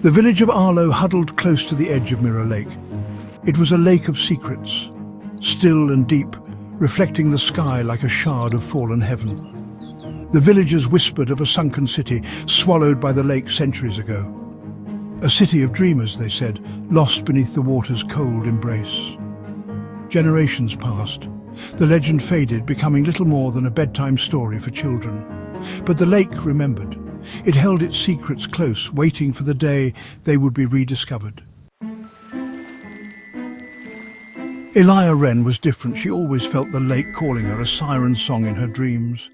The village of Arlo huddled close to the edge of Mirror Lake. It was a lake of secrets, still and deep, reflecting the sky like a shard of fallen heaven. The villagers whispered of a sunken city swallowed by the lake centuries ago. A city of dreamers, they said, lost beneath the water's cold embrace. Generations passed. The legend faded, becoming little more than a bedtime story for children. But the lake remembered. It held its secrets close, waiting for the day they would be rediscovered. Elia Wren was different. She always felt the lake calling her, a siren song in her dreams.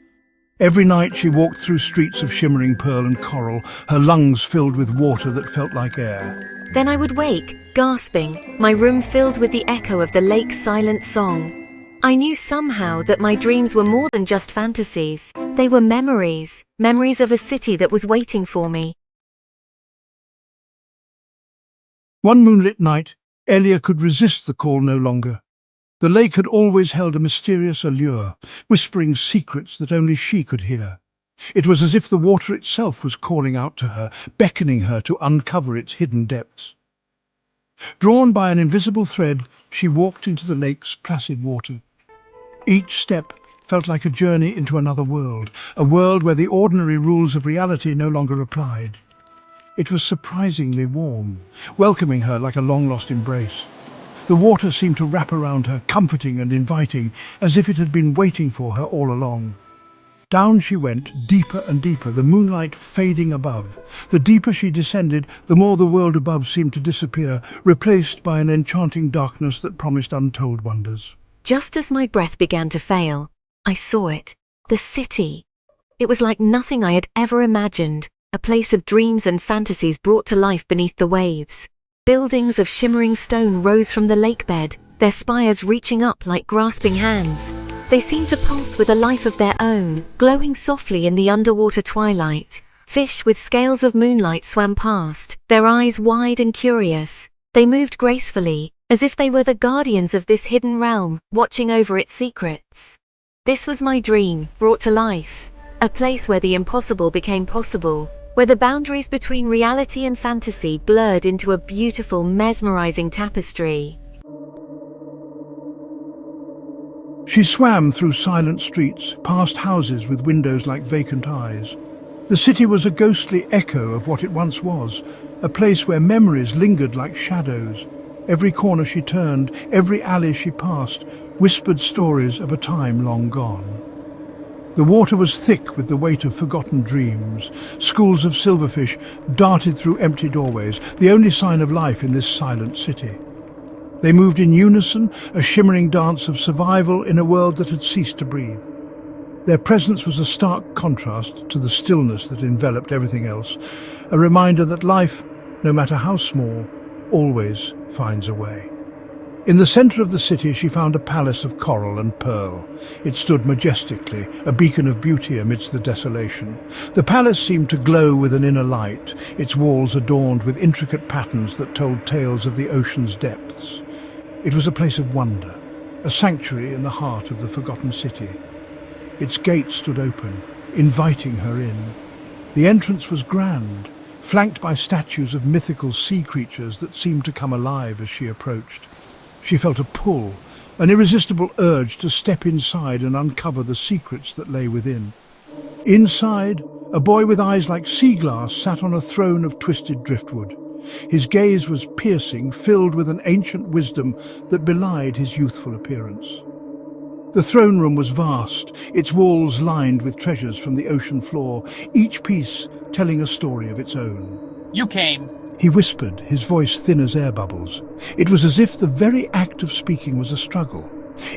Every night she walked through streets of shimmering pearl and coral, her lungs filled with water that felt like air. Then I would wake, gasping, my room filled with the echo of the lake's silent song. I knew somehow that my dreams were more than just fantasies. They were memories, memories of a city that was waiting for me. One moonlit night, Elia could resist the call no longer. The lake had always held a mysterious allure, whispering secrets that only she could hear. It was as if the water itself was calling out to her, beckoning her to uncover its hidden depths. Drawn by an invisible thread, she walked into the lake's placid water. Each step felt like a journey into another world, a world where the ordinary rules of reality no longer applied. It was surprisingly warm, welcoming her like a long-lost embrace. The water seemed to wrap around her, comforting and inviting, as if it had been waiting for her all along. Down she went, deeper and deeper, the moonlight fading above. The deeper she descended, the more the world above seemed to disappear, replaced by an enchanting darkness that promised untold wonders. Just as my breath began to fail, I saw it. The city. It was like nothing I had ever imagined, a place of dreams and fantasies brought to life beneath the waves. Buildings of shimmering stone rose from the lakebed, their spires reaching up like grasping hands. They seemed to pulse with a life of their own, glowing softly in the underwater twilight. Fish with scales of moonlight swam past, their eyes wide and curious. They moved gracefully, as if they were the guardians of this hidden realm, watching over its secrets. This was my dream, brought to life. A place where the impossible became possible, where the boundaries between reality and fantasy blurred into a beautiful, mesmerizing tapestry. She swam through silent streets, past houses with windows like vacant eyes. The city was a ghostly echo of what it once was, a place where memories lingered like shadows. Every corner she turned, every alley she passed, whispered stories of a time long gone. The water was thick with the weight of forgotten dreams. Schools of silverfish darted through empty doorways, the only sign of life in this silent city. They moved in unison, a shimmering dance of survival in a world that had ceased to breathe. Their presence was a stark contrast to the stillness that enveloped everything else, a reminder that life, no matter how small, always finds a way. In the center of the city she found a palace of coral and pearl. It stood majestically, a beacon of beauty amidst the desolation. The palace seemed to glow with an inner light, its walls adorned with intricate patterns that told tales of the ocean's depths. It was a place of wonder, a sanctuary in the heart of the forgotten city. Its gates stood open, inviting her in. The entrance was grand, flanked by statues of mythical sea creatures that seemed to come alive as she approached. She felt a pull, an irresistible urge to step inside and uncover the secrets that lay within. Inside, a boy with eyes like sea glass sat on a throne of twisted driftwood. His gaze was piercing, filled with an ancient wisdom that belied his youthful appearance. The throne room was vast, its walls lined with treasures from the ocean floor, each piece telling a story of its own. You came. He whispered, his voice thin as air bubbles. It was as if the very act of speaking was a struggle,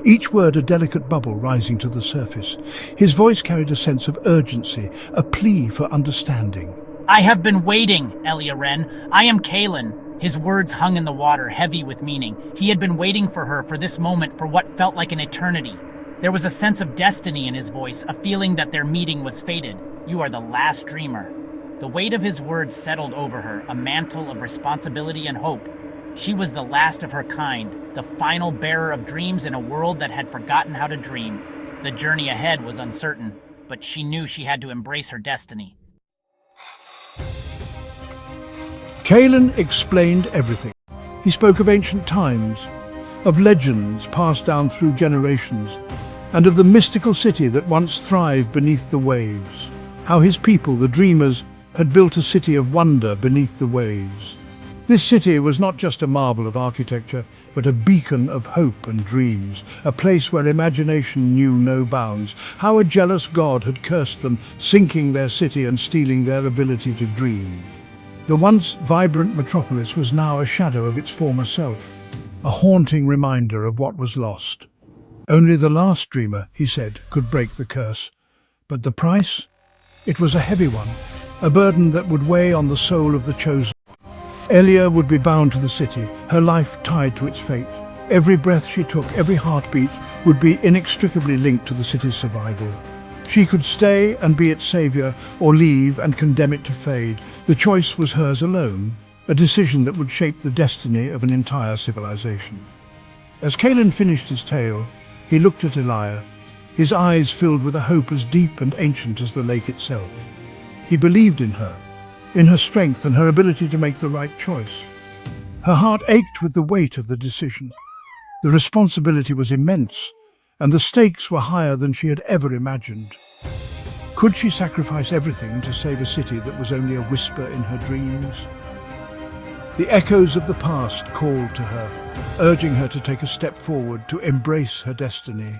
each word a delicate bubble rising to the surface. His voice carried a sense of urgency, a plea for understanding. I have been waiting, Elia Wren. I am Caelen. His words hung in the water, heavy with meaning. He had been waiting for her, for this moment, for what felt like an eternity. There was a sense of destiny in his voice, a feeling that their meeting was fated. You are the last dreamer. The weight of his words settled over her, a mantle of responsibility and hope. She was the last of her kind, the final bearer of dreams in a world that had forgotten how to dream. The journey ahead was uncertain, but she knew she had to embrace her destiny. Caelen explained everything. He spoke of ancient times, of legends passed down through generations, and of the mystical city that once thrived beneath the waves. How his people, the dreamers, had built a city of wonder beneath the waves. This city was not just a marvel of architecture, but a beacon of hope and dreams, a place where imagination knew no bounds. How a jealous god had cursed them, sinking their city and stealing their ability to dream. The once vibrant metropolis was now a shadow of its former self, a haunting reminder of what was lost. Only the last dreamer, he said, could break the curse. But the price? It was a heavy one, a burden that would weigh on the soul of the chosen. Elia would be bound to the city, her life tied to its fate. Every breath she took, every heartbeat, would be inextricably linked to the city's survival. She could stay and be its savior, or leave and condemn it to fade. The choice was hers alone, a decision that would shape the destiny of an entire civilization. As Caelen finished his tale, he looked at Elia, his eyes filled with a hope as deep and ancient as the lake itself. He believed in her strength and her ability to make the right choice. Her heart ached with the weight of the decision. The responsibility was immense, and the stakes were higher than she had ever imagined. Could she sacrifice everything to save a city that was only a whisper in her dreams? The echoes of the past called to her, urging her to take a step forward, to embrace her destiny.